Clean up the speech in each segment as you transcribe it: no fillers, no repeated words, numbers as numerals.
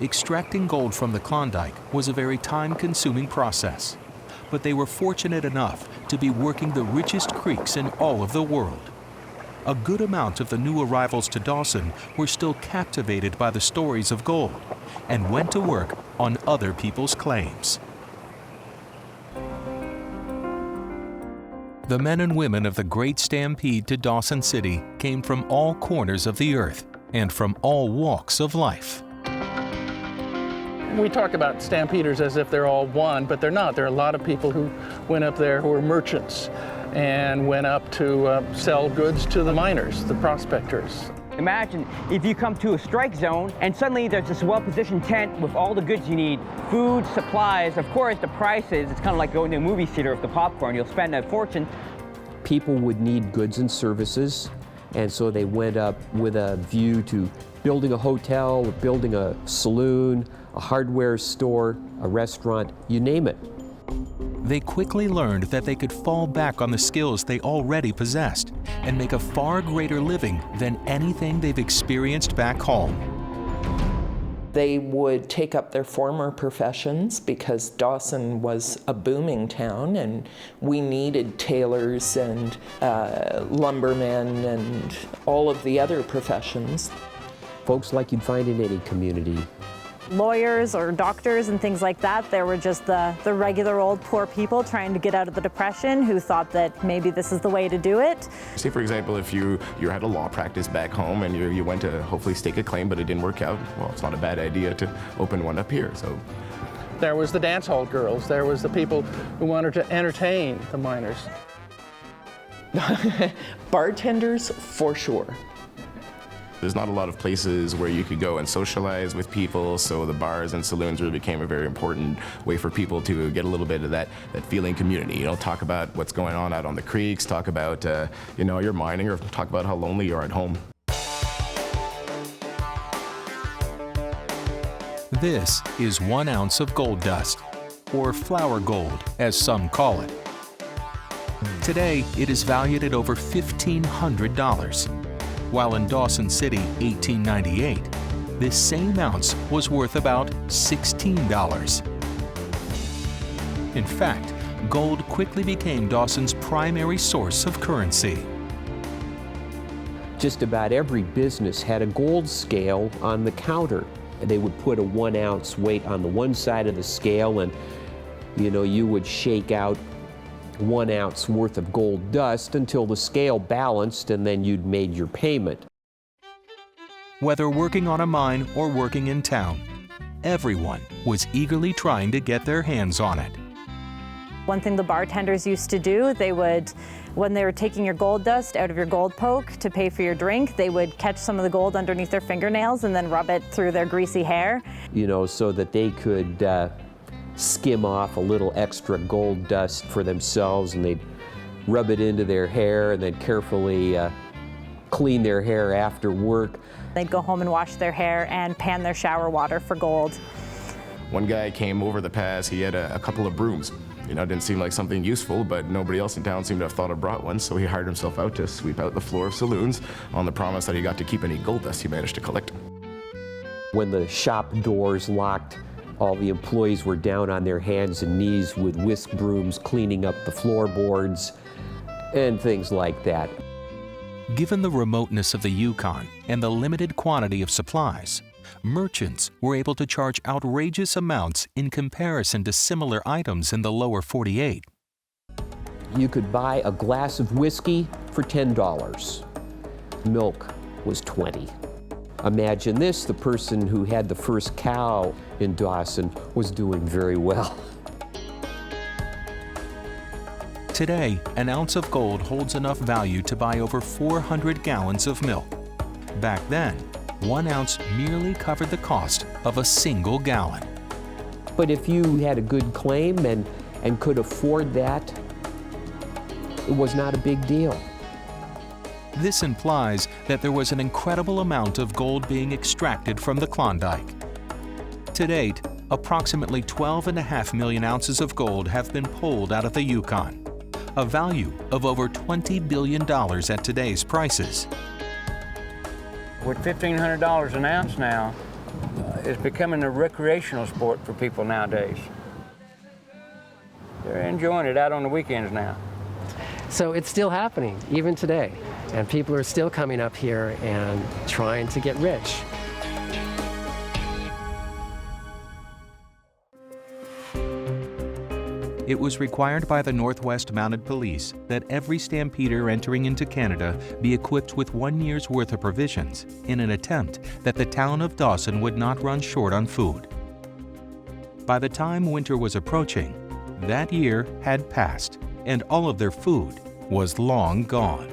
Extracting gold from the Klondike was a very time-consuming process, but they were fortunate enough to be working the richest creeks in all of the world. A good amount of the new arrivals to Dawson were still captivated by the stories of gold and went to work on other people's claims. The men and women of the Great Stampede to Dawson City came from all corners of the earth and from all walks of life. We talk about stampeders as if they're all one, but they're not. There are a lot of people who went up there who were merchants and went up to sell goods to the miners, the prospectors. Imagine if you come to a strike zone and suddenly there's this well-positioned tent with all the goods you need, food, supplies, of course the prices. It's kind of like going to a movie theater with the popcorn. You'll spend a fortune. People would need goods and services, and so they went up with a view to building a hotel, building a saloon, a hardware store, a restaurant, you name it. They quickly learned that they could fall back on the skills they already possessed and make a far greater living than anything they've experienced back home. They would take up their former professions because Dawson was a booming town and we needed tailors and lumbermen and all of the other professions. Folks like you'd find in any community. Lawyers or doctors and things like that. There were just the regular old poor people trying to get out of the Depression who thought that maybe this is the way to do it. Say, for example, if you had a law practice back home and you went to hopefully stake a claim, but it didn't work out, well, it's not a bad idea to open one up here. So There was the dance hall girls. There was the people who wanted to entertain the miners. Bartenders, for sure. There's not a lot of places where you could go and socialize with people, so the bars and saloons really became a very important way for people to get a little bit of that feeling community. You know, talk about what's going on out on the creeks, talk about, your mining, or talk about how lonely you are at home. This is 1 ounce of gold dust, or flour gold, as some call it. Today, it is valued at over $1,500. While in Dawson City, 1898, this same ounce was worth about $16. In fact, gold quickly became Dawson's primary source of currency. Just about every business had a gold scale on the counter. They would put a 1 ounce weight on the one side of the scale, and you would shake out 1 ounce worth of gold dust until the scale balanced, and then you'd made your payment. Whether working on a mine or working in town, everyone was eagerly trying to get their hands on it. One thing the bartenders used to do, they would, when they were taking your gold dust out of your gold poke to pay for your drink, they would catch some of the gold underneath their fingernails and then rub it through their greasy hair. So that they could skim off a little extra gold dust for themselves, and they'd rub it into their hair and then carefully clean their hair after work. They'd go home and wash their hair and pan their shower water for gold. One guy came over the pass, he had a couple of brooms. It didn't seem like something useful, but nobody else in town seemed to have thought of brought one, so he hired himself out to sweep out the floor of saloons on the promise that he got to keep any gold dust he managed to collect. When the shop doors locked, all the employees were down on their hands and knees with whisk brooms cleaning up the floorboards and things like that. Given the remoteness of the Yukon and the limited quantity of supplies, merchants were able to charge outrageous amounts in comparison to similar items in the lower 48. You could buy a glass of whiskey for $10. Milk was $20. Imagine this, the person who had the first cow in Dawson was doing very well. Today, an ounce of gold holds enough value to buy over 400 gallons of milk. Back then, 1 ounce merely covered the cost of a single gallon. But if you had a good claim and could afford that, it was not a big deal. This implies that there was an incredible amount of gold being extracted from the Klondike. To date, approximately 12.5 million ounces of gold have been pulled out of the Yukon, a value of over $20 billion at today's prices. With $1,500 an ounce now, it's becoming a recreational sport for people nowadays. They're enjoying it out on the weekends now. So it's still happening, even today. And people are still coming up here and trying to get rich. It was required by the Northwest Mounted Police that every stampeder entering into Canada be equipped with 1 year's worth of provisions in an attempt that the town of Dawson would not run short on food. By the time winter was approaching, that year had passed and all of their food was long gone.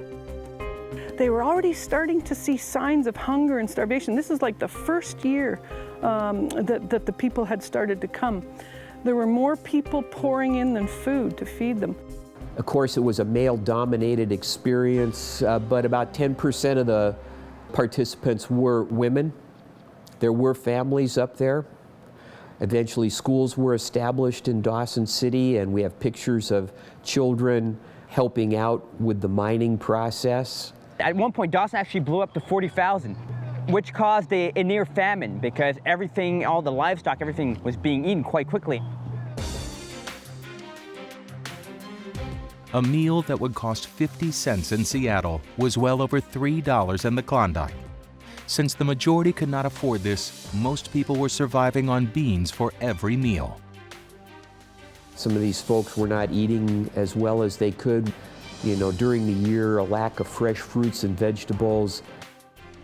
They were already starting to see signs of hunger and starvation. This is like the first year that the people had started to come. There were more people pouring in than food to feed them. Of course, it was a male-dominated experience, but about 10% of the participants were women. There were families up there. Eventually, schools were established in Dawson City, and we have pictures of children helping out with the mining process. At one point, Dawson actually blew up to 40,000, which caused a near famine because everything, all the livestock, everything was being eaten quite quickly. A meal that would cost 50 cents in Seattle was well over $3 in the Klondike. Since the majority could not afford this, most people were surviving on beans for every meal. Some of these folks were not eating as well as they could. You know, during the year, a lack of fresh fruits and vegetables.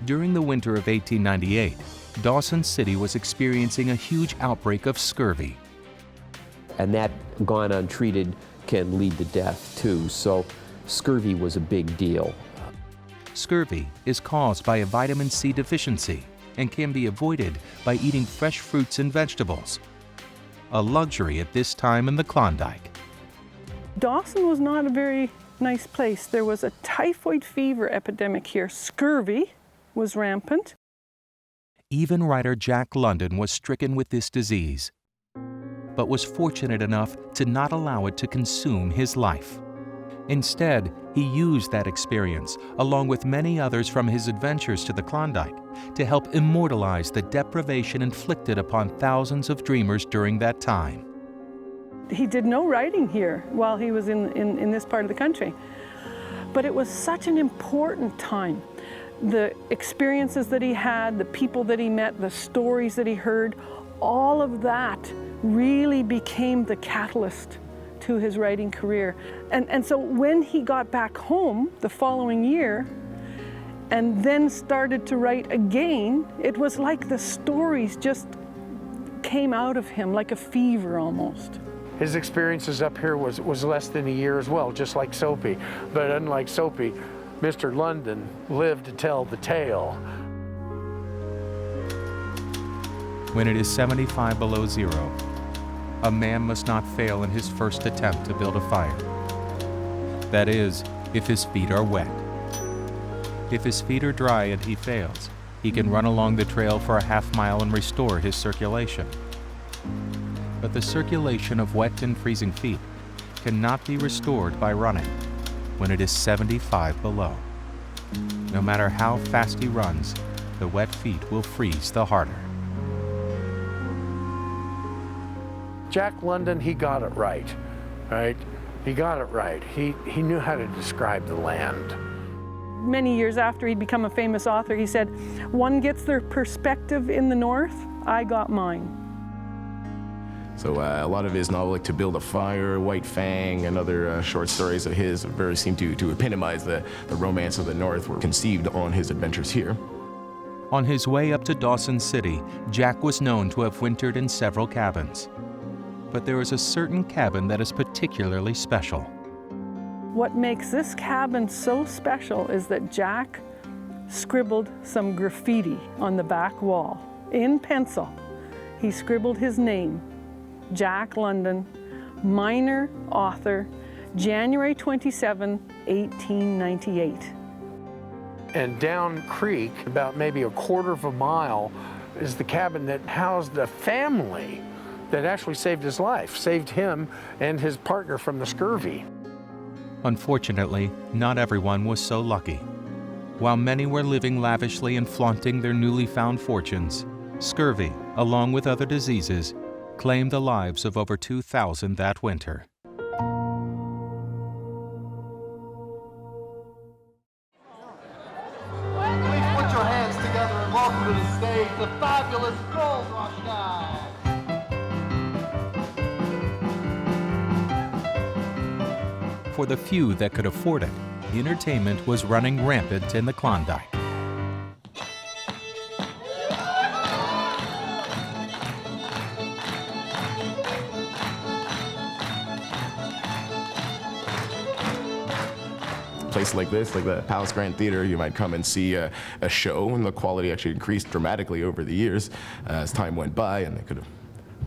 During the winter of 1898, Dawson City was experiencing a huge outbreak of scurvy. And that, gone untreated, can lead to death too. So scurvy was a big deal. Scurvy is caused by a vitamin C deficiency and can be avoided by eating fresh fruits and vegetables, a luxury at this time in the Klondike. Dawson was not a very nice place. There was a typhoid fever epidemic here. Scurvy was rampant. Even writer Jack London was stricken with this disease, but was fortunate enough to not allow it to consume his life. Instead, he used that experience, along with many others from his adventures to the Klondike, to help immortalize the deprivation inflicted upon thousands of dreamers during that time. He did no writing here while he was in this part of the country. But it was such an important time. The experiences that he had, the people that he met, the stories that he heard, all of that really became the catalyst to his writing career. And so when he got back home the following year and then started to write again, it was like the stories just came out of him like a fever almost. His experiences up here was less than a year as well, just like Soapy. But unlike Soapy, Mr. London lived to tell the tale. When it is 75 below zero, a man must not fail in his first attempt to build a fire. That is, if his feet are wet. If his feet are dry and he fails, he can run along the trail for a half-mile and restore his circulation. But the circulation of wet and freezing feet cannot be restored by running when it is 75 below. No matter how fast he runs, the wet feet will freeze the harder. Jack London, he got it right? He got it right. He knew how to describe the land. Many years after he'd become a famous author, he said, "One gets their perspective in the north, I got mine." So a lot of his novel, like To Build a Fire, White Fang, and other short stories of his very seem to epitomize the romance of the North, were conceived on his adventures here. On his way up to Dawson City, Jack was known to have wintered in several cabins. But there is a certain cabin that is particularly special. What makes this cabin so special is that Jack scribbled some graffiti on the back wall in pencil. He scribbled his name, Jack London, miner, author, January 27, 1898. And down creek, about maybe a quarter of a mile, is the cabin that housed a family that actually saved his life, saved him and his partner from the scurvy. Unfortunately, not everyone was so lucky. While many were living lavishly and flaunting their newly found fortunes, scurvy, along with other diseases, claimed the lives of over 2,000 that winter. Please put your hands together and welcome to the stage the fabulous Gold Rush Guys. For the few that could afford it, entertainment was running rampant in the Klondike. Place like this, like the Palace Grand Theater, you might come and see a show, and the quality actually increased dramatically over the years as time went by, and they could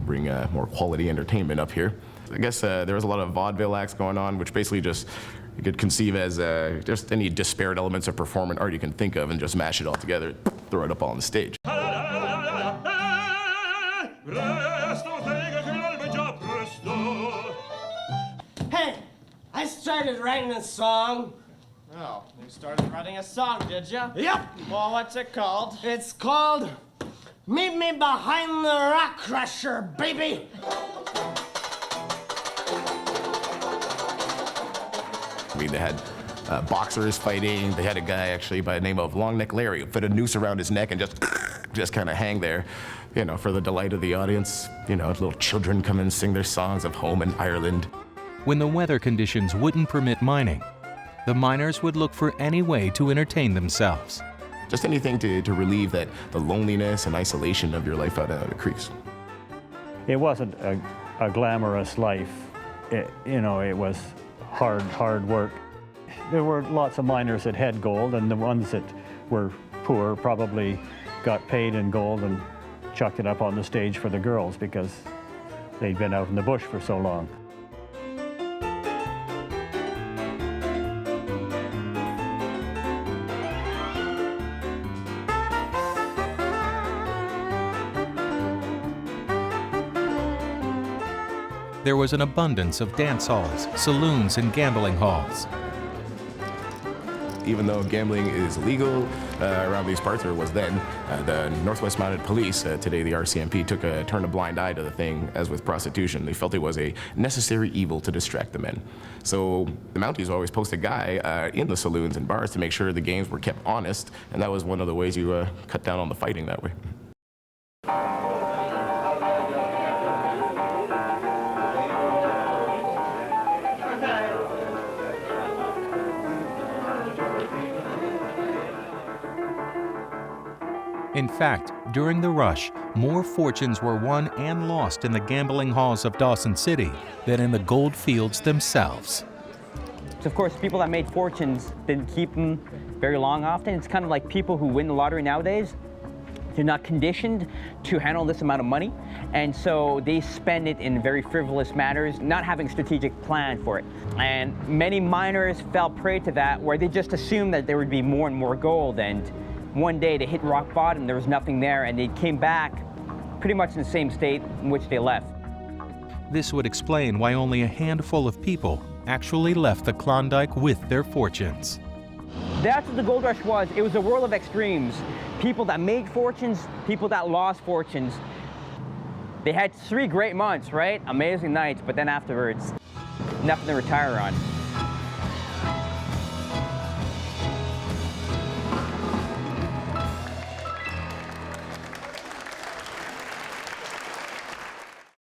bring more quality entertainment up here. I guess there was a lot of vaudeville acts going on, which basically just you could conceive as just any disparate elements of performing art you can think of and just mash it all together, throw it up on the stage. Hey, I started writing a song. Oh, you started writing a song, did you? Yep. Well, what's it called? It's called Meet Me Behind the Rock Crusher, baby. I mean, they had boxers fighting. They had a guy actually by the name of Long Neck Larry who put a noose around his neck and just kind of hang there, you know, for the delight of the audience. You know, little children come and sing their songs of home in Ireland. When the weather conditions wouldn't permit mining, the miners would look for any way to entertain themselves. Just anything to relieve the loneliness and isolation of your life out of the creeks. It wasn't a glamorous life. It was hard work. There were lots of miners that had gold, and the ones that were poor probably got paid in gold and chucked it up on the stage for the girls because they'd been out in the bush for so long. There was an abundance of dance halls, saloons, and gambling halls. Even though gambling is legal around these parts, or was then, the Northwest Mounted Police, today the RCMP, turned a blind eye to the thing, as with prostitution. They felt it was a necessary evil to distract the men. So the Mounties always post a guy in the saloons and bars to make sure the games were kept honest, and that was one of the ways you cut down on the fighting that way. In fact, during the rush, more fortunes were won and lost in the gambling halls of Dawson City than in the gold fields themselves. So of course, people that made fortunes didn't keep them very long often. It's kind of like people who win the lottery nowadays. They're not conditioned to handle this amount of money, and so they spend it in very frivolous matters, not having a strategic plan for it. And many miners fell prey to that, where they just assumed that there would be more and more gold, and one day they hit rock bottom, there was nothing there, and they came back pretty much in the same state in which they left. This would explain why only a handful of people actually left the Klondike with their fortunes. That's what the gold rush was. It was a world of extremes. People that made fortunes, people that lost fortunes. They had 3 great months, right? Amazing nights, but then afterwards, nothing to retire on.